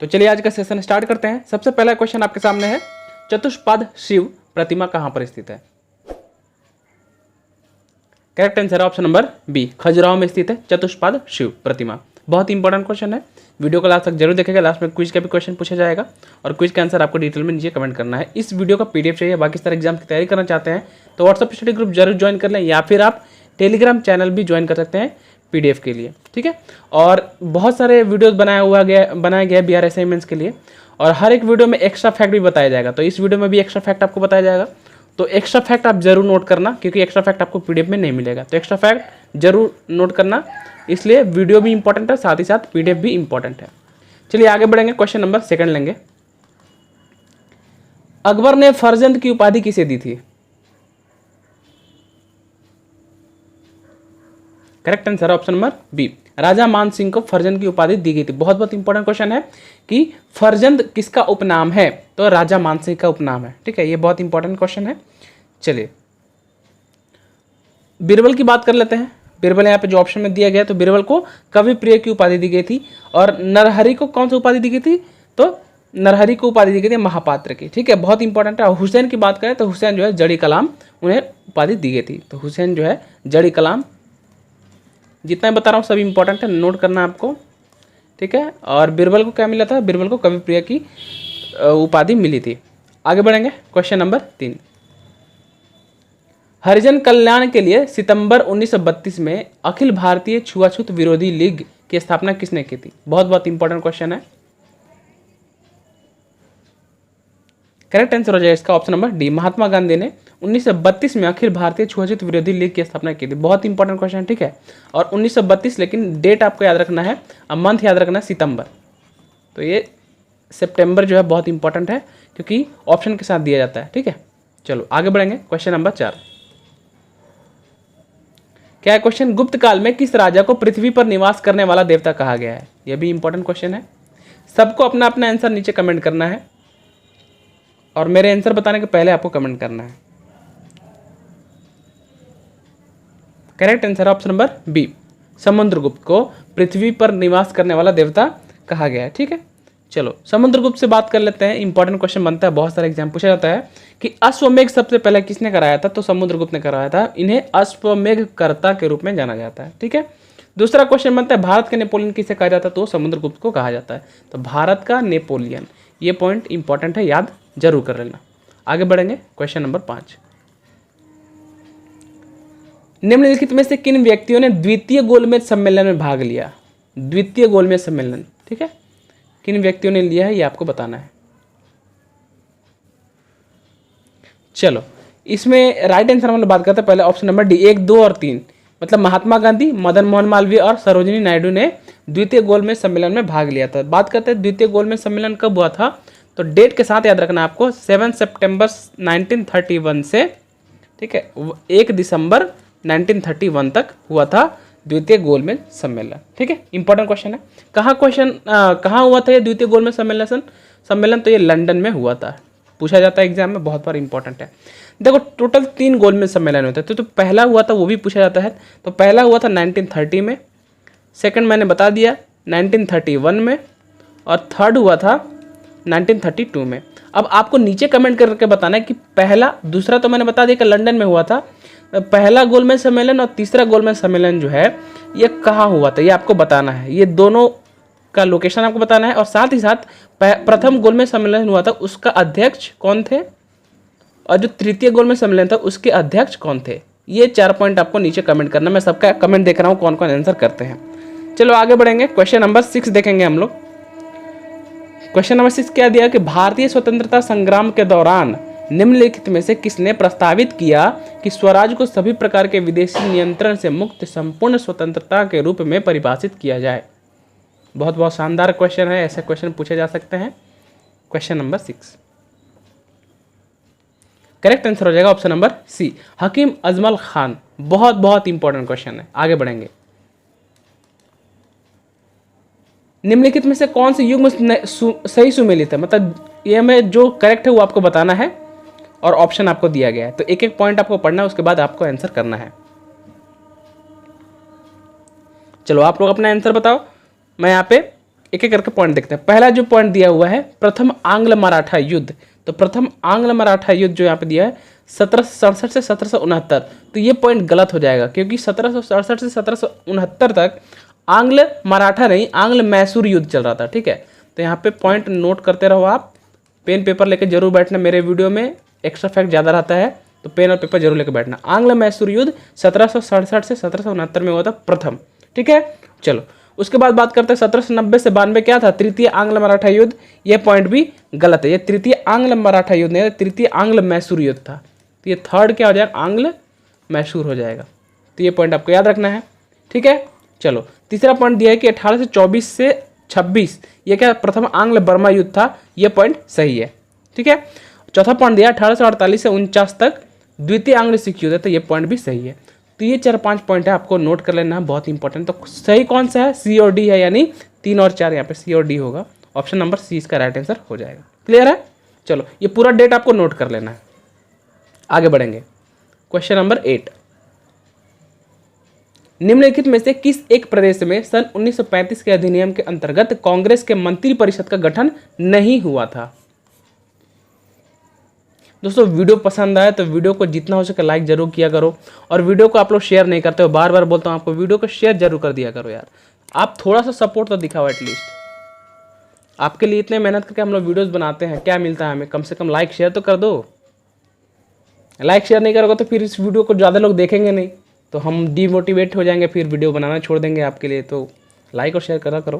तो चलिए आज का सेशन स्टार्ट करते हैं। सबसे पहला क्वेश्चन आपके सामने है, चतुष्पाद शिव प्रतिमा कहां पर स्थित है? Correct answer option number B, Khajuraho में स्थित है चतुष्पाद शिव प्रतिमा। बहुत इंपॉर्टेंट क्वेश्चन है, वीडियो को लास्ट तक जरूर देखेगा। लास्ट में क्विज का भी क्वेश्चन पूछा जाएगा और क्विज का आंसर आपको डिटेल में नीचे कमेंट करना है। इस वीडियो का पीडीएफ चाहिए, बाकी सारे एग्जाम की तैयारी करना चाहते हैं तो व्हाट्सएप स्टडी ग्रुप जरूर ज्वाइन कर लें, या फिर आप टेलीग्राम चैनल भी ज्वाइन कर सकते हैं पीडीएफ के लिए, ठीक है। और बहुत सारे वीडियोस बनाया गया बिहार असाइनमेंट्स के लिए, और हर एक वीडियो में एक्स्ट्रा फैक्ट भी बताया जाएगा। तो इस वीडियो में भी एक्स्ट्रा फैक्ट आपको बताया जाएगा, तो एक्स्ट्रा फैक्ट आप जरूर नोट करना, क्योंकि एक्स्ट्रा फैक्ट आपको पीडीएफ में नहीं मिलेगा। तो एक्स्ट्रा फैक्ट जरूर नोट करना, इसलिए वीडियो भी इंपॉर्टेंट है, साथ ही साथ पीडीएफ भी इंपॉर्टेंट है। चलिए आगे बढ़ेंगे, क्वेश्चन नंबर सेकंड लेंगे। अकबर ने फरजंद की उपाधि किसे दी थी? Correct answer option number B, Raja Man Singh को फरजंद की उपाधि दी गई थी। बहुत बहुत इंपॉर्टेंट क्वेश्चन है कि फरजंद किसका उपनाम है, तो राजा मान सिंह का उपनाम है, ठीक है। ये बहुत इंपॉर्टेंट क्वेश्चन है। चलिए बीरबल की बात कर लेते हैं। बीरबल यहाँ पे जो ऑप्शन में दिया गया, तो बीरबल को कवि प्रिय की उपाधि दी गई थी। और नरहरि को कौन सी उपाधि दी गई थी? तो नरहरि को उपाधि दी गई थी महापात्र की, ठीक है। बहुत इंपॉर्टेंट है। हुसैन की बात करें तो हुसैन जो है जड़ी कलाम, उन्हें उपाधि दी गई थी। तो हुसैन जो है जड़ी कलाम, जितना बता रहा हूँ सब इंपॉर्टेंट है, नोट करना आपको, ठीक है। और बीरबल को क्या मिला था? बीरबल को कवि प्रिय की उपाधि मिली थी। आगे बढ़ेंगे, क्वेश्चन नंबर 3। हरिजन कल्याण के लिए सितंबर 1932 में अखिल भारतीय छुआछूत विरोधी लीग की स्थापना किसने की थी? बहुत बहुत इंपॉर्टेंट क्वेश्चन है। करेक्ट आंसर हो जाएगा इसका option number D, Mahatma Gandhi ने 1932 में अखिल भारतीय छुआछूत विरोधी लीग की स्थापना की थी। बहुत इंपॉर्टेंट क्वेश्चन, ठीक है। और 1932, लेकिन डेट आपको याद रखना है, मंथ याद रखना है सितंबर। तो ये सितंबर जो है बहुत इंपॉर्टेंट है, क्योंकि ऑप्शन के साथ दिया जाता है, ठीक है। चलो आगे बढ़ेंगे, क्वेश्चन नंबर 4। क्या है क्वेश्चन? गुप्त काल में किस राजा को पृथ्वी पर निवास करने वाला देवता कहा गया है? यह भी इंपॉर्टेंट क्वेश्चन है। सबको अपना अपना आंसर नीचे कमेंट करना है, और मेरे आंसर बताने के पहले आपको कमेंट करना है। Correct answer option number B, Samudragupta को पृथ्वी पर निवास करने वाला देवता कहा गया है, ठीक है। चलो समुद्रगुप्त से बात कर लेते हैं। इंपॉर्टेंट क्वेश्चन बनता है, बहुत सारे एग्जाम पूछा जाता है कि अश्वमेघ सबसे पहले किसने कराया था? तो समुद्रगुप्त ने कराया था। इन्हें अश्वमेघ कर्ता के रूप में जाना जाता है, ठीक है। दूसरा क्वेश्चन बनता है, भारत के नेपोलियन किसे कहा जाता है? तो समुद्रगुप्त को कहा जाता है। तो भारत का नेपोलियन, ये पॉइंट इंपॉर्टेंट है, याद जरूर कर लेना। आगे बढ़ेंगे, क्वेश्चन नंबर 5। निम्नलिखित में से किन व्यक्तियों ने द्वितीय गोलमेज सम्मेलन में भाग लिया? द्वितीय गोलमेज सम्मेलन, ठीक है, किन व्यक्तियों ने लिया है ये आपको बताना है। चलो इसमें राइट आंसर हम लोग बात करते हैं पहले ऑप्शन नंबर डी, 1, 2 और 3, मतलब महात्मा गांधी, मदन मोहन मालवीय और सरोजिनी नायडू ने द्वितीय गोलमेज सम्मेलन में भाग लिया था। बात करते हैं द्वितीय गोलमेज सम्मेलन कब हुआ था, तो डेट के साथ याद रखना आपको, 7 सितंबर 1931 से, ठीक है, 1 दिसंबर 1931 तक हुआ था द्वितीय गोलमेज सम्मेलन, ठीक है। इंपॉर्टेंट क्वेश्चन है। कहाँ हुआ था ये द्वितीय गोलमेज सम्मेलन? तो ये लंदन में हुआ था, पूछा जाता है एग्जाम में, बहुत बार इंपॉर्टेंट है। देखो टोटल 3 गोलमेज सम्मेलन होते हैं, तो पहला हुआ था वो भी पूछा जाता है। तो पहला हुआ था 1930 में, सेकंड मैंने बता दिया 1931 में, और थर्ड हुआ था 1932 में। अब आपको नीचे कमेंट करके बताना है कि पहला, दूसरा तो मैंने बता दिया कि लंदन में हुआ था, पहला गोलमेज सम्मेलन और तीसरा गोलमेज सम्मेलन जो है ये कहाँ हुआ था, ये आपको बताना है। ये दोनों का लोकेशन आपको बताना है, और साथ ही साथ प्रथम गोलमेज सम्मेलन हुआ था उसका अध्यक्ष कौन थे, और जो तृतीय गोलमेज सम्मेलन था उसके अध्यक्ष कौन थे। ये 4 पॉइंट आपको नीचे कमेंट करना। मैं सबका कमेंट देख रहा हूँ कौन कौन आंसर करते हैं। चलो आगे बढ़ेंगे, क्वेश्चन नंबर 6 देखेंगे हम लोग। क्वेश्चन नंबर 6 क्या दिया कि भारतीय स्वतंत्रता संग्राम के दौरान निम्नलिखित में से किसने प्रस्तावित किया कि स्वराज को सभी प्रकार के विदेशी नियंत्रण से मुक्त संपूर्ण स्वतंत्रता के रूप में परिभाषित किया जाए? बहुत बहुत शानदार क्वेश्चन है, ऐसे क्वेश्चन पूछे जा सकते हैं। क्वेश्चन नंबर 6, करेक्ट आंसर हो जाएगा ऑप्शन नंबर सी, हकीम अजमल खान। बहुत बहुत इंपॉर्टेंट क्वेश्चन है। आगे बढ़ेंगे, निम्नलिखित में से कौन से युग्म सही सुमेलित है? मतलब ये में जो करेक्ट है वो आपको बताना है, और ऑप्शन आपको दिया गया है। तो एक एक पॉइंट आपको पढ़ना है, उसके बाद आपको आंसर करना है। चलो आप लोग अपना आंसर बताओ, मैं यहाँ पे एक एक करके पॉइंट देखते हैं। पहला जो पॉइंट दिया हुआ है प्रथम आंग्ल मराठा युद्ध, तो प्रथम आंग्ल मराठा युद्ध जो यहाँ पे दिया है 1767 से 1769, तो ये पॉइंट गलत हो जाएगा क्योंकि 1767 से 1769 तक आंग्ल मराठा नहीं आंग्ल मैसूर युद्ध चल रहा था। ठीक है, तो यहाँ पे पॉइंट नोट करते रहो आप, पेन पेपर लेके जरूर बैठना, मेरे वीडियो में एक्स्ट्रा फैक्ट ज़्यादा रहता है तो पेन और पेपर जरूर लेके बैठना। आंग्ल मैसूर युद्ध 1767 से 1769 में हुआ था प्रथम। ठीक है, चलो उसके बाद बात करते हैं 1790 से 92 क्या था, तृतीय आंग्ल मराठा युद्ध। ये पॉइंट भी गलत है, ये तृतीय आंग्ल मराठा युद्ध नहीं, तृतीय आंग्ल मैसूर युद्ध था। तो ये थर्ड क्या हो जाएगा, आंग्ल मैसूर हो जाएगा। तो ये पॉइंट आपको याद रखना है। ठीक है, चलो तीसरा पॉइंट दिया है कि 1824 से 26 ये क्या प्रथम आंग्ल बर्मा युद्ध था, ये पॉइंट सही है। ठीक है, चौथा पॉइंट दिया 1848 से 49 तक द्वितीय आंग्ल सिख युद्ध है, तो ये पॉइंट भी सही है। तो ये 4-5 पॉइंट है, आपको नोट कर लेना है, बहुत इंपॉर्टेंट। तो सही कौन सा है, सी और डी है, यानी 3 और 4 यहाँ पे सी और डी होगा। ऑप्शन नंबर सी इसका राइट आंसर हो जाएगा। क्लियर है, चलो ये पूरा डेट आपको नोट कर लेना है। आगे बढ़ेंगे, क्वेश्चन नंबर 8, निम्नलिखित में से किस एक प्रदेश में सन 1935 के अधिनियम के अंतर्गत कांग्रेस के मंत्रिपरिषद का गठन नहीं हुआ था। दोस्तों वीडियो पसंद आए तो वीडियो को जितना हो सके लाइक जरूर किया करो, और वीडियो को आप लोग शेयर नहीं करते हो, बार बार बोलता हूँ आपको, वीडियो को शेयर जरूर कर दिया करो यार। आप थोड़ा सा सपोर्ट तो दिखाओ एटलीस्ट। आपके लिए इतने मेहनत करके हम लोग वीडियोस बनाते हैं, क्या मिलता है हमें, कम से कम लाइक शेयर तो कर दो। लाइक शेयर नहीं करोगे तो फिर इस वीडियो को ज़्यादा लोग देखेंगे नहीं, तो हम डीमोटिवेट हो जाएंगे, फिर वीडियो बनाना छोड़ देंगे आपके लिए। तो लाइक और शेयर करा करो।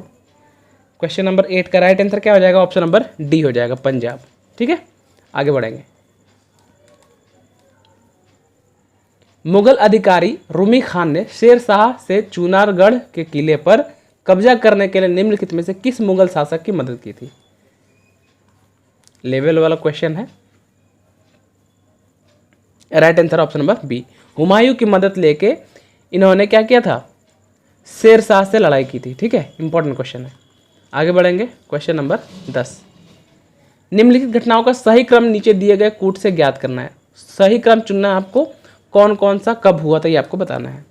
क्वेश्चन नंबर 8 का राइट आंसर क्या हो जाएगा, ऑप्शन नंबर डी हो जाएगा, पंजाब। ठीक है, आगे बढ़ेंगे। मुगल अधिकारी रूमी खान ने शेर शाह से चुनारगढ़ के किले पर कब्जा करने के लिए निम्नलिखित में से किस मुगल शासक की मदद की थी। लेवल वाला क्वेश्चन है। Right answer option number B, Humayun की मदद लेके इन्होंने क्या किया था, शेर शाह से लड़ाई की थी। ठीक है, इंपॉर्टेंट क्वेश्चन है। आगे बढ़ेंगे, क्वेश्चन नंबर 10, निम्नलिखित घटनाओं का सही क्रम नीचे दिए गए कूट से ज्ञात करना है। सही क्रम चुनना है आपको, कौन कौन सा कब हुआ था ये आपको बताना है।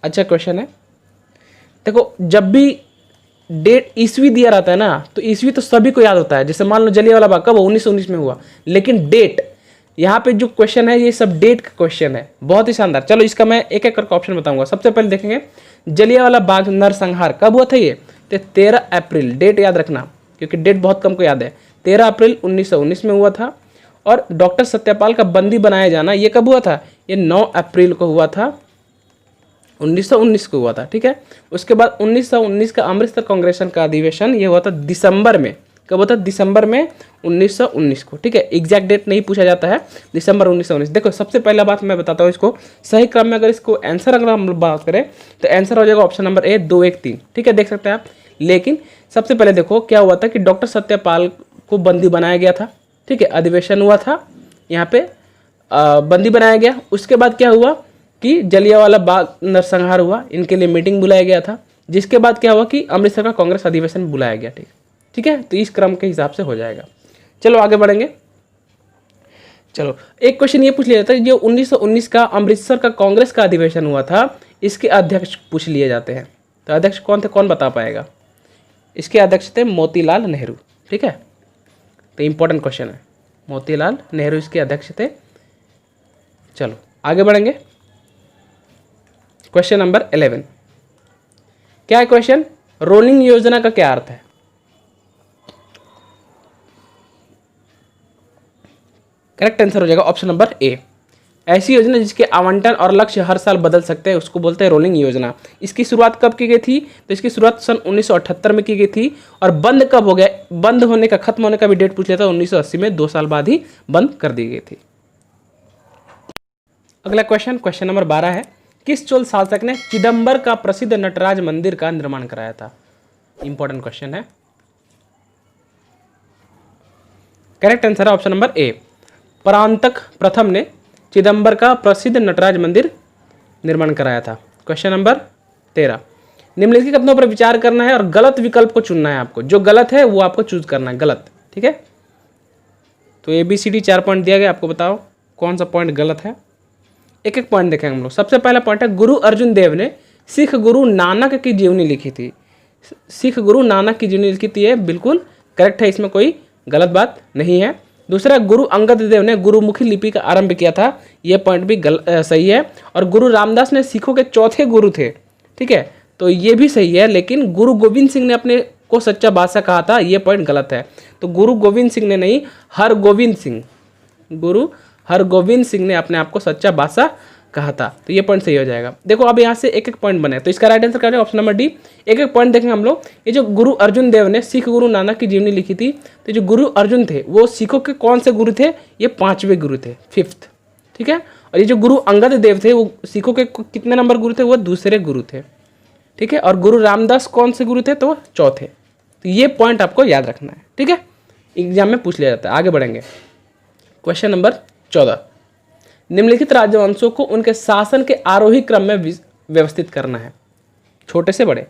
अच्छा क्वेश्चन है, देखो जब भी डेट ईस्वी दिया रहता है ना, तो ईस्वी तो सभी को याद होता है। जैसे मान लो जलियांवाला बाग कब 1919 में हुआ, लेकिन डेट यहाँ पे जो क्वेश्चन है ये सब डेट का क्वेश्चन है, बहुत ही शानदार। चलो इसका मैं एक एक करके ऑप्शन बताऊंगा। सबसे पहले देखेंगे जलियांवाला बाग नरसंहार कब हुआ था, ये तो 13 अप्रैल, डेट याद रखना क्योंकि डेट बहुत कम को याद है। 13 अप्रैल 1919 में हुआ था। और डॉक्टर सत्यपाल का बंदी बनाया जाना ये कब हुआ था, ये 9 अप्रैल को हुआ था, 1919 को हुआ था। ठीक है, उसके बाद 1919 का अमृतसर कांग्रेस का अधिवेशन ये हुआ था दिसंबर में। कब हुआ था, दिसंबर में 1919 को। ठीक है, एग्जैक्ट डेट नहीं पूछा जाता है, दिसंबर 1919। देखो सबसे पहला बात मैं बताता हूँ, इसको सही क्रम में अगर इसको आंसर अगर हम बात करें तो आंसर हो जाएगा ऑप्शन नंबर ए 2 1 3। ठीक है, देख सकते हैं आप। लेकिन सबसे पहले देखो क्या हुआ था कि डॉक्टर सत्यपाल को बंदी बनाया गया था। ठीक है, अधिवेशन हुआ था, यहाँ पे बंदी बनाया गया। उसके बाद क्या हुआ कि जलियांवाला बाग नरसंहार हुआ, इनके लिए मीटिंग बुलाया गया था। जिसके बाद क्या हुआ कि अमृतसर का कांग्रेस अधिवेशन बुलाया गया। ठीक है, तो इस क्रम के हिसाब से हो जाएगा। चलो आगे बढ़ेंगे। चलो एक क्वेश्चन ये पूछ लिया जाता है, जो 1919 का अमृतसर का कांग्रेस का अधिवेशन हुआ था, इसके अध्यक्ष पूछ लिए जाते हैं। तो अध्यक्ष कौन थे, कौन बता पाएगा। इसके अध्यक्ष थे मोतीलाल नेहरू। ठीक है, तो इंपॉर्टेंट क्वेश्चन है, मोतीलाल नेहरू इसके अध्यक्ष थे। चलो आगे बढ़ेंगे, क्वेश्चन नंबर 11, क्या है क्वेश्चन, रोलिंग योजना का क्या अर्थ है। करेक्ट आंसर हो जाएगा ऑप्शन नंबर ए, ऐसी योजना जिसके आवंटन और लक्ष्य हर साल बदल सकते हैं उसको बोलते हैं रोलिंग योजना। इसकी शुरुआत कब की गई थी, तो इसकी शुरुआत सन 1978 में की गई थी। और बंद कब हो गया, बंद होने का, खत्म होने का भी डेट पूछ लिया था, 1980 में, 2 साल बाद ही बंद कर दी गई थी। अगला क्वेश्चन, क्वेश्चन नंबर 12 है, किस चोल शासक ने चिदम्बर का प्रसिद्ध नटराज मंदिर का निर्माण कराया था। इंपॉर्टेंट क्वेश्चन है। करेक्ट आंसर है ऑप्शन नंबर ए, परांतक प्रथम ने चिदम्बर का प्रसिद्ध नटराज मंदिर निर्माण कराया था। क्वेश्चन नंबर 13, निम्नलिखित कथनों पर विचार करना है और गलत विकल्प को चुनना है आपको। जो गलत है वो आपको चूज करना है, गलत। ठीक है, तो ABCD 4 पॉइंट दिया गया, आपको बताओ कौन सा पॉइंट गलत है। एक एक पॉइंट देखेंगे हम लोग। सबसे पहला पॉइंट है, गुरु अर्जुन देव ने सिख गुरु नानक की जीवनी लिखी थी। सिख गुरु नानक की जीवनी लिखी थी, ये बिल्कुल करेक्ट है, इसमें कोई गलत बात नहीं है। दूसरा, गुरु अंगद देव ने गुरुमुखी लिपि का आरंभ किया था, ये पॉइंट भी सही है। और गुरु रामदास ने सिखों के चौथे गुरु थे, ठीक है, तो ये भी सही है। लेकिन गुरु गोविंद सिंह ने अपने को सच्चा बादशाह कहा था, ये पॉइंट गलत है। तो गुरु गोविंद सिंह ने नहीं, हरगोविंद सिंह, गुरु हरगोविंद सिंह ने अपने आप को सच्चा बादशाह कहा था, तो ये पॉइंट सही हो जाएगा। देखो अब यहाँ से एक एक पॉइंट बने, तो इसका राइट आंसर क्या है, ऑप्शन नंबर डी। एक एक पॉइंट देखेंगे हम लोग। ये जो गुरु अर्जुन देव ने सिख गुरु नानक की जीवनी लिखी थी, तो जो गुरु अर्जुन थे वो सिखों के कौन से गुरु थे, ये 5वें गुरु थे, 5th, ठीक है। और ये जो गुरु अंगद देव थे वो सिखों के कितने नंबर गुरु थे, वो दूसरे गुरु थे, ठीक है। और गुरु रामदास कौन से गुरु थे, तो चौथे। तो ये पॉइंट आपको याद रखना है, ठीक है, एग्जाम में पूछ लिया जाता है। आगे बढ़ेंगे, क्वेश्चन नंबर 14। निम्नलिखित राजवंशों को उनके शासन के आरोही क्रम में व्यवस्थित करना है, छोटे से बड़े।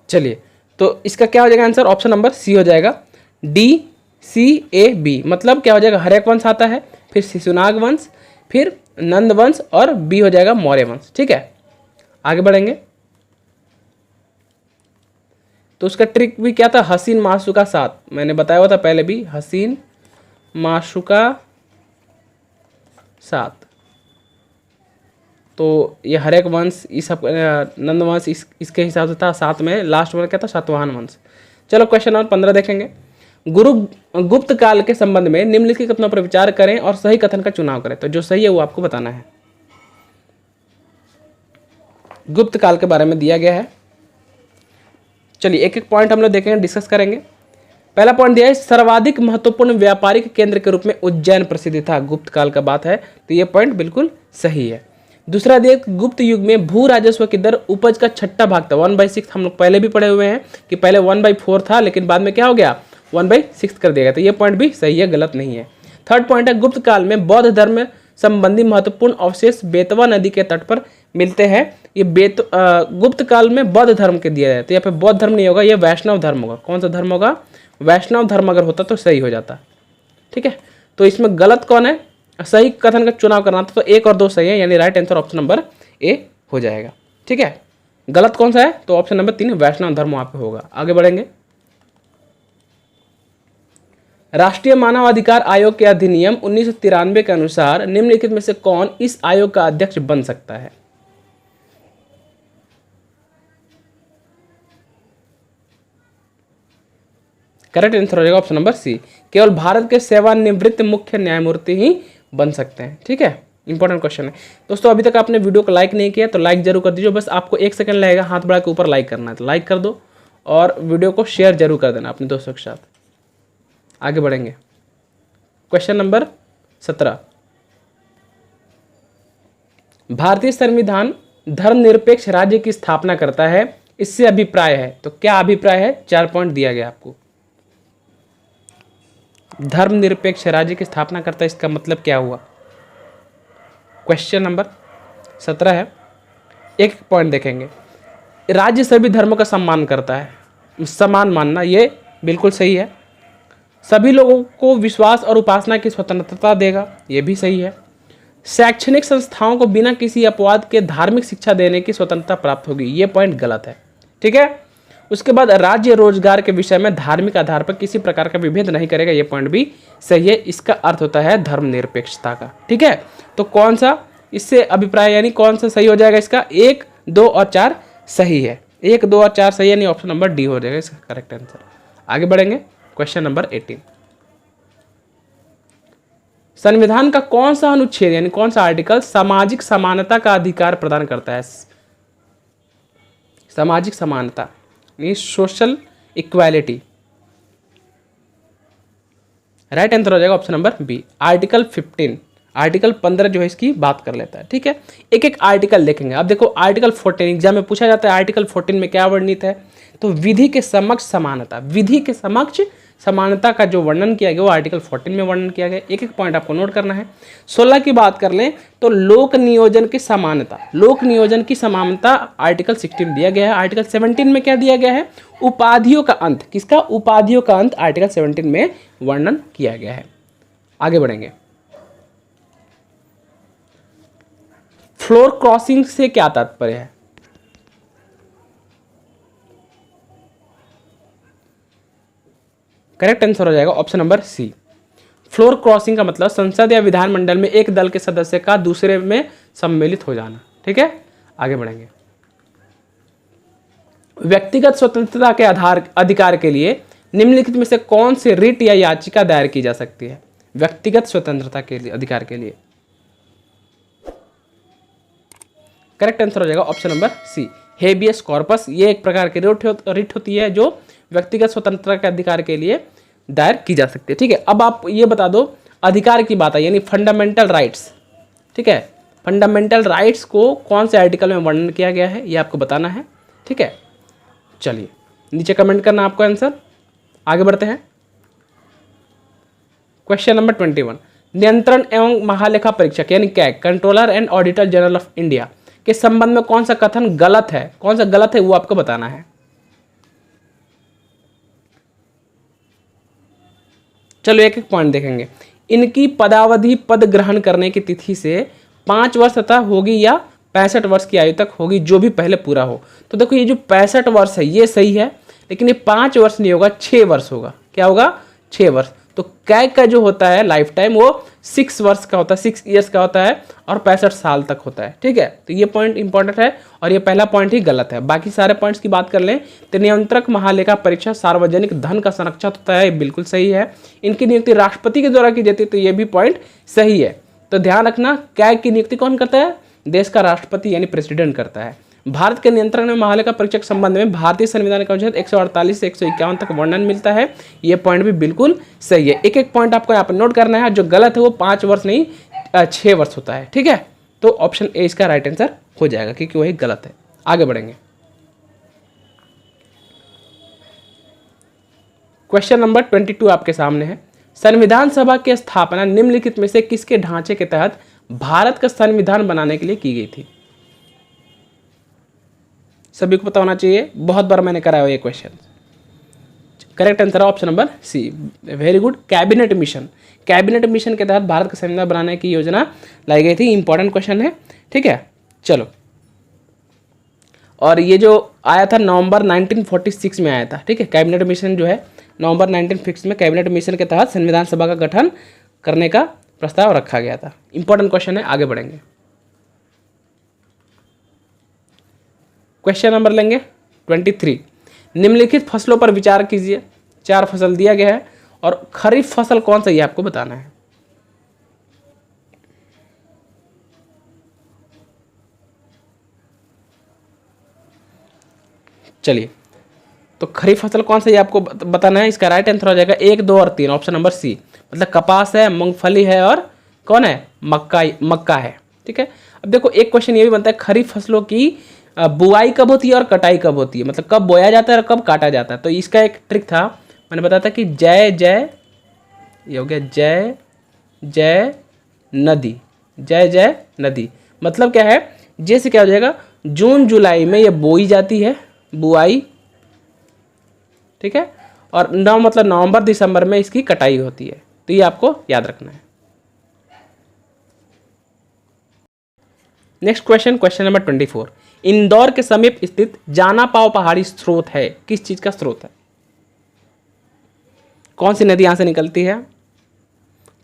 चलिए, तो इसका क्या हो जाएगा आंसर, ऑप्शन नंबर सी हो जाएगा, DCAB। मतलब क्या हो जाएगा, हर्यक वंश आता है, फिर शिशुनाग वंश, फिर नंद वंश, और बी हो जाएगा मौर्य वंश, ठीक है। आगे बढ़ेंगे, तो उसका ट्रिक भी क्या था, हसीन माशुका 7, मैंने बताया हुआ था पहले भी, हसीन माशुका 7। तो ये हर्यक वंश, इस नंद वंश इसके हिसाब से था 7 में, लास्ट में क्या था, सातवाहन वंश। चलो क्वेश्चन नंबर 15 देखेंगे। गुरु गुप्त काल के संबंध में निम्नलिखित कथनों पर विचार करें और सही कथन का चुनाव करें। तो जो सही है वो आपको बताना है। गुप्त काल के बारे में दिया गया है, चलिए एक एक पॉइंट हम लोग देखेंगे, डिस्कस करेंगे। पहला पॉइंट दिया है, सर्वाधिक महत्वपूर्ण व्यापारिक केंद्र के रूप में उज्जैन प्रसिद्ध था, गुप्त काल का बात है, तो ये पॉइंट बिल्कुल सही है। दूसरा दिया, गुप्त युग में भू राजस्व की दर उपज का 6ठा भाग था, 1/6। हम लोग पहले भी पढ़े हुए हैं कि पहले 1/4 था, लेकिन बाद में क्या हो गया, 1/6 कर दिया गया, तो ये पॉइंट भी सही है, गलत नहीं है। थर्ड पॉइंट है, गुप्त काल में बौद्ध धर्म संबंधी महत्वपूर्ण अवशेष बेतवा नदी के तट पर मिलते हैं। ये गुप्त काल में बौद्ध धर्म के दिया जाए, तो यहाँ पे बौद्ध धर्म नहीं होगा, ये वैष्णव धर्म होगा। कौन सा धर्म होगा, वैष्णव धर्म अगर होता तो सही हो जाता, ठीक है। तो इसमें गलत कौन है, सही कथन का चुनाव करना था, तो 1 और 2 सही है, यानी राइट आंसर ऑप्शन नंबर ए हो जाएगा, ठीक है। गलत कौन सा है, तो ऑप्शन नंबर 3 वैष्णव धर्म वहां पे होगा। आगे बढ़ेंगे, राष्ट्रीय मानवाधिकार आयोग के अधिनियम 1993 के अनुसार निम्नलिखित में से कौन इस आयोग का अध्यक्ष बन सकता है। करेक्ट आंसर हो जाएगा ऑप्शन नंबर सी, केवल भारत के सेवानिवृत्त मुख्य न्यायमूर्ति ही बन सकते हैं, ठीक है। इंपॉर्टेंट क्वेश्चन है दोस्तों। अभी तक आपने वीडियो को लाइक नहीं किया तो लाइक जरूर कर दीजिए, बस आपको 1 सेकंड लगेगा, हाथ बढ़ा के ऊपर लाइक करना है, तो लाइक कर दो और वीडियो को शेयर जरूर कर देना अपने दोस्तों के साथ। आगे बढ़ेंगे, क्वेश्चन नंबर 17। भारतीय संविधान धर्मनिरपेक्ष राज्य की स्थापना करता है, इससे अभिप्राय है, तो क्या अभिप्राय है, 4 पॉइंट दिया गया आपको। धर्मनिरपेक्ष राज्य की स्थापना करता है, इसका मतलब क्या हुआ। क्वेश्चन नंबर 17 है, एक पॉइंट देखेंगे। राज्य सभी धर्मों का सम्मान करता है, समान मानना, ये बिल्कुल सही है। सभी लोगों को विश्वास और उपासना की स्वतंत्रता देगा, ये भी सही है। शैक्षणिक संस्थाओं को बिना किसी अपवाद के धार्मिक शिक्षा देने की स्वतंत्रता प्राप्त होगी, ये पॉइंट गलत है, ठीक है। उसके बाद राज्य रोजगार के विषय में धार्मिक आधार पर किसी प्रकार का विभेद नहीं करेगा, ये पॉइंट भी सही है। इसका अर्थ होता है धर्मनिरपेक्षता का, ठीक है। तो कौन सा इससे अभिप्राय, यानी कौन सा सही हो जाएगा, इसका 1, 2 और 4 सही है, 1, 2 और 4 सही है, नहीं ऑप्शन नंबर डी हो जाएगा इसका करेक्ट आंसर। आगे बढ़ेंगे, क्वेश्चन नंबर 18। संविधान का कौन सा अनुच्छेद यानी कौन सा आर्टिकल सामाजिक समानता का अधिकार प्रदान करता है। सामाजिक समानता यानी सोशल इक्वालिटी, राइट आंसर हो जाएगा option number B, article 15। Article 15 जो है इसकी बात कर लेता है, ठीक है। एक एक आर्टिकल देखेंगे। अब देखो आर्टिकल 14 एग्जाम में पूछा जाता है, आर्टिकल 14 में क्या वर्णित है, तो विधि के समक्ष समानता, विधि के समक्ष समानता का जो वर्णन किया गया वो आर्टिकल 14 में वर्णन किया गया। एक एक पॉइंट आपको नोट करना है। 16 की बात कर लें तो लोक नियोजन की समानता, लोक नियोजन की समानता आर्टिकल 16 दिया गया है। आर्टिकल 17 में क्या दिया गया है, उपाधियों का अंत, किसका, उपाधियों का अंत आर्टिकल 17 में वर्णन किया गया है। आगे बढ़ेंगे, फ्लोर क्रॉसिंग से क्या तात्पर्य है? करेक्ट आंसर हो जाएगा option number C. Floor crossing का मतलब संसद या विधानमंडल में एक दल के सदस्य का दूसरे में सम्मिलित हो जाना। ठीक है, आगे बढ़ेंगे। व्यक्तिगत स्वतंत्रता के अधिकार के लिए निम्नलिखित में से कौन से रिट या याचिका दायर की जा सकती है? व्यक्तिगत स्वतंत्रता के लिए अधिकार के लिए करेक्ट आंसर हो जाएगा option number C, habeas corpus. ये एक प्रकार की रिट होती है जो व्यक्तिगत स्वतंत्रता के अधिकार के लिए दायर की जा सकती है। ठीक है, अब आप ये बता दो, अधिकार की बात है यानी फंडामेंटल राइट्स। ठीक है, फंडामेंटल राइट्स को कौन से आर्टिकल में वर्णन किया गया है ये आपको बताना है। ठीक है, चलिए नीचे कमेंट करना आपको आंसर। आगे बढ़ते हैं। क्वेश्चन नंबर 21, नियंत्रण एवं महालेखा परीक्षक यानी CAG, controller and auditor general of India के संबंध में कौन सा कथन गलत है? कौन सा गलत है वो आपको बताना है। चलो एक एक पॉइंट देखेंगे। इनकी पदावधि पद ग्रहण करने की तिथि से 5 वर्ष तथा होगी या 65 वर्ष की आयु तक होगी, जो भी पहले पूरा हो। तो देखो ये जो 65 वर्ष है ये सही है, लेकिन ये 5 वर्ष नहीं होगा, 6 वर्ष होगा। क्या होगा? 6 वर्ष। तो कैग का जो होता है लाइफ टाइम वो 6 वर्ष का होता है, 6 ईयर्स का होता है और 65 साल तक होता है। ठीक है, तो ये पॉइंट इंपॉर्टेंट है और ये पहला पॉइंट ही गलत है। बाकी सारे पॉइंट्स की बात कर लें तो नियंत्रक महालेखा परीक्षक सार्वजनिक धन का संरक्षक होता है, ये बिल्कुल सही है। इनकी नियुक्ति राष्ट्रपति के द्वारा की जाती है, तो ये भी पॉइंट सही है। तो ध्यान रखना, कैग की नियुक्ति कौन करता है? देश का राष्ट्रपति यानी प्रेसिडेंट करता है। भारत के नियंत्रण में महालेखा परीक्षक संबंध में भारतीय संविधान का अनुच्छेद 148 से 151 तक वर्णन मिलता है। ये पॉइंट भी बिल्कुल सही है। एक एक पॉइंट आपको यहाँ पर नोट करना है। जो गलत है वो 5 वर्ष नहीं 6 वर्ष होता है। ठीक है, तो ऑप्शन ए इसका राइट आंसर हो जाएगा क्योंकि वही गलत है। आगे बढ़ेंगे। क्वेश्चन नंबर 22 आपके सामने है। संविधान सभा की स्थापना निम्नलिखित में से किसके ढांचे के तहत भारत का संविधान बनाने के लिए की गई थी? सभी को पता होना चाहिए, बहुत बार मैंने कराया ये क्वेश्चन। करेक्ट आंसर है option number C, very good, cabinet mission. Cabinet mission के तहत भारत का संविधान बनाने की योजना लाई गई थी। इंपॉर्टेंट क्वेश्चन है। ठीक है, चलो, और ये जो आया था नवंबर 1946 में आया था। ठीक है, कैबिनेट मिशन जो है नवंबर 1946 में कैबिनेट मिशन के तहत संविधान सभा का गठन करने का प्रस्ताव रखा गया था। इंपॉर्टेंट क्वेश्चन है। आगे बढ़ेंगे। क्वेश्चन नंबर लेंगे 23, निम्नलिखित फसलों पर विचार कीजिए। 4 फसल दिया गया है और खरीफ फसल कौन सा ये आपको बताना है। चलिए, तो खरीफ फसल कौन सा ये आपको बताना है। इसका राइट आंसर हो जाएगा 1, 2 और 3, ऑप्शन नंबर सी। मतलब कपास है, मूंगफली है और कौन है? मक्का है। ठीक है, अब देखो एक क्वेश्चन ये भी बनता है, खरीफ फसलों की बुआई कब होती है और कटाई कब होती है, मतलब कब बोया जाता है और कब काटा जाता है। तो इसका एक ट्रिक था, मैंने बताया था कि जय जय, ये हो गया जय जय नदी, जय जय नदी। मतलब क्या है, जैसे क्या हो जाएगा, जून जुलाई में ये बोई जाती है, बुआई। ठीक है, और मतलब नवंबर दिसंबर में इसकी कटाई होती है। तो ये आपको याद रखना है। Next question, question number 24, Indore के समीप स्थित जाना पाव पहाड़ी स्रोत है, किस चीज का स्रोत है? कौन सी नदी यहां से निकलती है?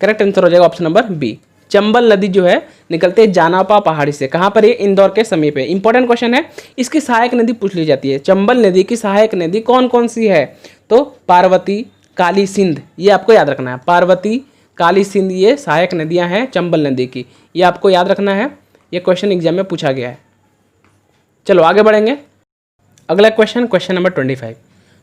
करेक्ट आंसर हो जाएगा ऑप्शन नंबर बी, चंबल नदी जो है निकलती है जाना पाव पहाड़ी से। कहां पर? ये इंदौर के समीप है। इंपॉर्टेंट क्वेश्चन है। इसकी सहायक नदी पूछ ली जाती है। चंबल नदी की सहायक नदी कौन कौन सी है? तो पार्वती, काली, सिंध, ये आपको याद रखना है। पार्वती, काली, सिंध ये सहायक नदियां हैं चंबल नदी की, ये आपको याद रखना है। ये क्वेश्चन एग्जाम में पूछा गया है। चलो आगे बढ़ेंगे। अगला क्वेश्चन, क्वेश्चन नंबर 25,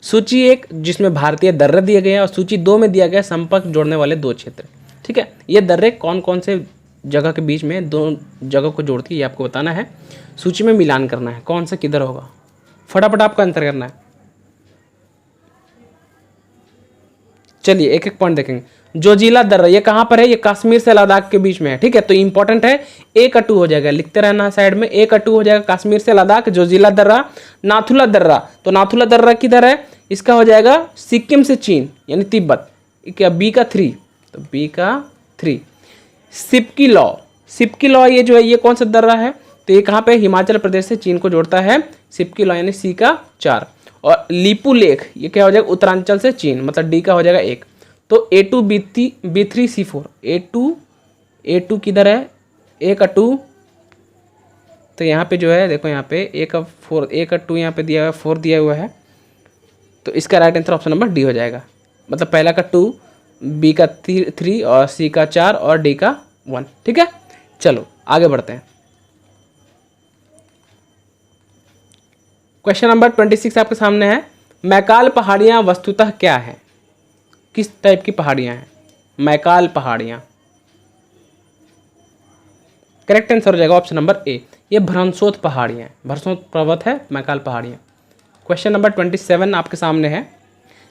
सूची 1 जिसमें भारतीय दर्रे दिए गए हैं और सूची 2 में दिया गया संपर्क जोड़ने वाले 2 क्षेत्र। ठीक है, ये दर्रे कौन कौन से जगह के बीच में 2 जगह को जोड़ती है ये आपको बताना है। सूची में मिलान करना है, कौन सा किधर होगा, फटाफट आपको आंसर करना है। चलिए एक एक पॉइंट देखेंगे। जोजिला दर्रा ये कहाँ पर है? ये कश्मीर से लद्दाख के बीच में है। ठीक है, तो इंपॉर्टेंट है, ए कटू हो जाएगा, लिखते रहना साइड में, ए कटू हो जाएगा, कश्मीर से लद्दाख। जोजिला दर्रा, नाथुला दर्रा, तो नाथुला दर्रा किधर है? इसका हो जाएगा सिक्किम से चीन यानी तिब्बत। क्या बी का 3, तो बी का 3। सिपकी लॉ, सिपकी लॉ ये जो है ये कौन सा दर्रा है? तो ये कहाँ पे हिमाचल प्रदेश से चीन को जोड़ता है, सिपकी लॉ यानी सी का 4। और लिपू लेख ये क्या हो जाएगा, उत्तरांचल से चीन, मतलब डी का हो जाएगा 1। तो A2 B3 C4, A2 किधर है, A का 2, तो यहाँ पे जो है देखो यहाँ पे A का 2 यहाँ पे दिया हुआ है, 4 दिया हुआ है, तो इसका right answer option number D हो जाएगा। मतलब पहला का 2, बी का 3 और सी का 4 और डी का 1। ठीक है, चलो आगे बढ़ते हैं। क्वेश्चन नंबर 26 आपके सामने है, मैकाल पहाड़ियाँ वस्तुतः क्या है, किस टाइप की पहाड़ियाँ हैं मैकाल पहाड़ियाँ। करेक्ट आंसर हो जाएगा ऑप्शन नंबर ए, ये भ्रंशोत पहाड़ियाँ, भ्रंशोत पर्वत है मैकाल पहाड़ियाँ। क्वेश्चन नंबर 27 आपके सामने है,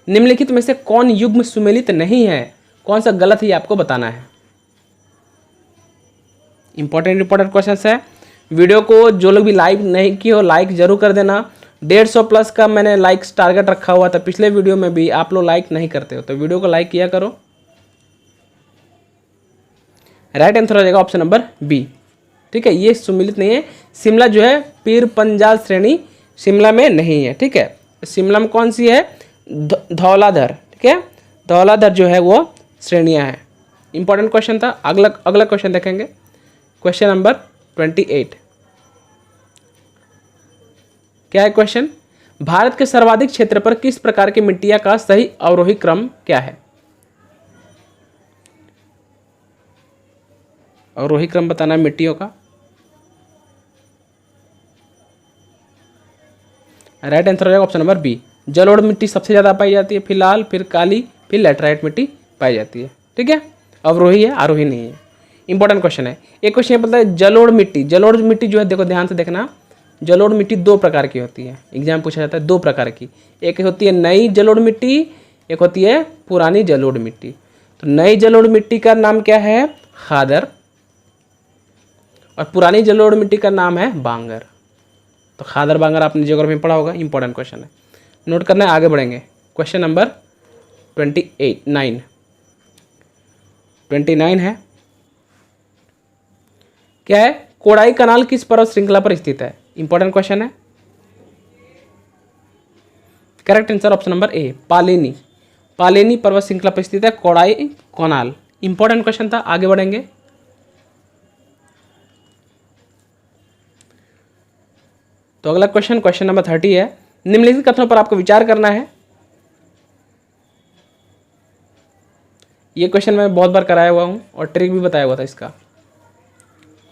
निम्नलिखित में से कौन युग्म सुमेलित नहीं है, कौन सा गलत है ये आपको बताना है। इंपॉर्टेंट क्वेश्चन है। वीडियो को जो लोग भी लाइक नहीं किए हो लाइक जरूर कर देना। 150 प्लस का मैंने लाइक्स टारगेट रखा हुआ था, पिछले वीडियो में भी आप लोग लाइक नहीं करते हो, तो वीडियो को लाइक किया करो। राइट आंसर हो जाएगा ऑप्शन नंबर बी। ठीक है, ये सुमेलित नहीं है। शिमला जो है पीर पंजाल श्रेणी शिमला में नहीं है। ठीक है, शिमला में कौन सी है, धौलाधर। ठीक है, धौलाधर जो है वो श्रेणियाँ हैं। इंपॉर्टेंट क्वेश्चन था। अगला क्वेश्चन देखेंगे, क्वेश्चन नंबर 28। क्या है क्वेश्चन, भारत के सर्वाधिक क्षेत्र पर किस प्रकार की मिट्टियां का सही अवरोही क्रम क्या है। अवरोही क्रम बताना है मिट्टियों का। राइट आंसर हो जाएगा ऑप्शन नंबर बी, जलोढ़ मिट्टी सबसे ज़्यादा पाई जाती है, फिर लाल, फिर काली, फिर लैटराइट मिट्टी पाई जाती है। ठीक है, अवरोही है, आरोही नहीं है। इंपॉर्टेंट क्वेश्चन है। एक क्वेश्चन ये पता है, जलोढ़ मिट्टी जो है, देखो ध्यान से देखना, जलोढ़ मिट्टी 2 प्रकार की होती है। एग्जाम पूछा जाता है 2 प्रकार की, एक होती है नई जलोढ़ मिट्टी, एक होती है पुरानी जलोढ़ मिट्टी। तो नई जलोढ़ मिट्टी का नाम क्या है, खादर, और पुरानी जलोढ़ मिट्टी का नाम है बांगर। तो खादर बांगर आपने ज्योग्राफी में पढ़ा होगा। इंपॉर्टेंट क्वेश्चन है, नोट करना है। आगे बढ़ेंगे, क्वेश्चन नंबर 29 है। क्या है, कोडाई कनाल किस पर्वत श्रृंखला पर स्थित है। इंपॉर्टेंट क्वेश्चन है। Correct answer option number A, Palani पर्वत श्रृंखला पर स्थित है कोडाई कनाल। इंपॉर्टेंट क्वेश्चन था। आगे बढ़ेंगे, तो अगला क्वेश्चन नंबर 30 है, निम्नलिखित कथनों पर आपको विचार करना है। ये क्वेश्चन मैं बहुत बार कराया हुआ हूं और ट्रिक भी बताया हुआ था इसका।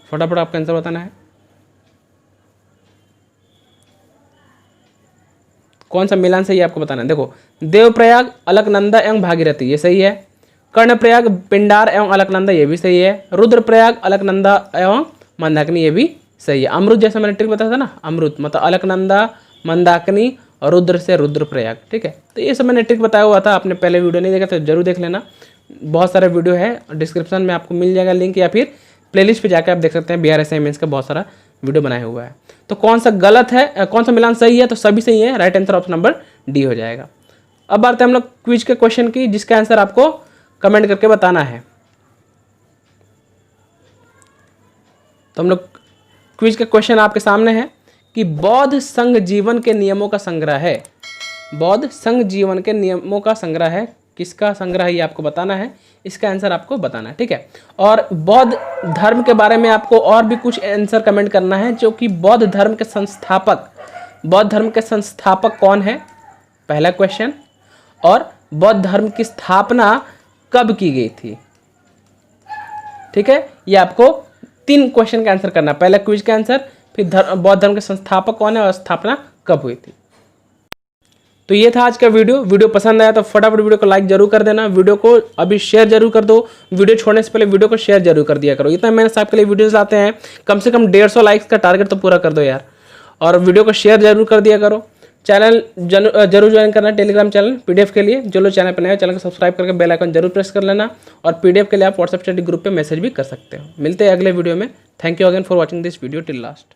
फटाफट आपका आंसर बताना है। कौन सा मिलान सही है आपको बताना है। देखो, देवप्रयाग, अलकनंदा एवं भागीरथी ये सही है। कर्णप्रयाग, पिंडार एवं अलकनंदा ये भी सही है। रुद्रप्रयाग, अलकनंदा एवं मंदाकिनी ये भी सही है। अमृत जैसा मैंने ट्रिक बताया था ना, अमृत मतलब अलकनंदा, मंदाकिनी और रुद्र से रुद्रप्रयाग। ठीक है, तो ये सब मैंने ट्रिक बताया हुआ था। आपने पहले वीडियो नहीं देखा तो जरूर देख लेना, बहुत सारे वीडियो है, डिस्क्रिप्शन में आपको मिल जाएगा लिंक, या फिर प्लेलिस्ट पे जाकर आप देख सकते हैं। बिहार असाइनमेंट्स का बहुत सारा वीडियो बनाया हुआ है। तो कौन सा गलत है, कौन सा मिलान सही है, तो सभी सही है। Right answer option number D हो जाएगा। अब बात है हम लोग क्विज के क्वेश्चन की, जिसका आंसर आपको कमेंट करके बताना है। तो हम लोग क्विज का क्वेश्चन आपके सामने है कि बौद्ध संघ जीवन के नियमों का संग्रह है। बौद्ध संघ जीवन के नियमों का संग्रह है, किसका संग्रह ये आपको बताना है। इसका आंसर आपको बताना है। ठीक है, और बौद्ध धर्म के बारे में आपको और भी कुछ आंसर कमेंट करना है, जो कि बौद्ध धर्म के संस्थापक कौन है, पहला क्वेश्चन। और बौद्ध धर्म की स्थापना कब की गई थी। ठीक है, ये आपको 3 क्वेश्चन का आंसर करना है। पहला क्विज का आंसर, फिर बौद्ध धर्म के संस्थापक कौन है और स्थापना कब हुई थी। तो ये था आज का वीडियो पसंद आया तो फटाफट वीडियो को लाइक जरूर कर देना, वीडियो को अभी शेयर जरूर कर दो, वीडियो छोड़ने से पहले वीडियो को शेयर जरूर कर दिया करो। इतना मैंने आपके लिए वीडियोस लाते हैं, कम से कम 150 लाइक्स का टारगेट तो पूरा कर दो यार, और वीडियो को शेयर जरूर कर दिया करो। चैनल जरूर ज्वाइन करना, टेलीग्राम चैनल पीडीएफ के लिए। जो लोग चैनल पर नए, चैनल को सब्सक्राइब करके बेल आइकन जरूर प्रेस कर लेना, और पीडीएफ के लिए आप व्हाट्सएप स्टडी ग्रुप पे मैसेज भी कर सकते हो। मिलते हैं अगले वीडियो में। Thank you again for watching this video till last.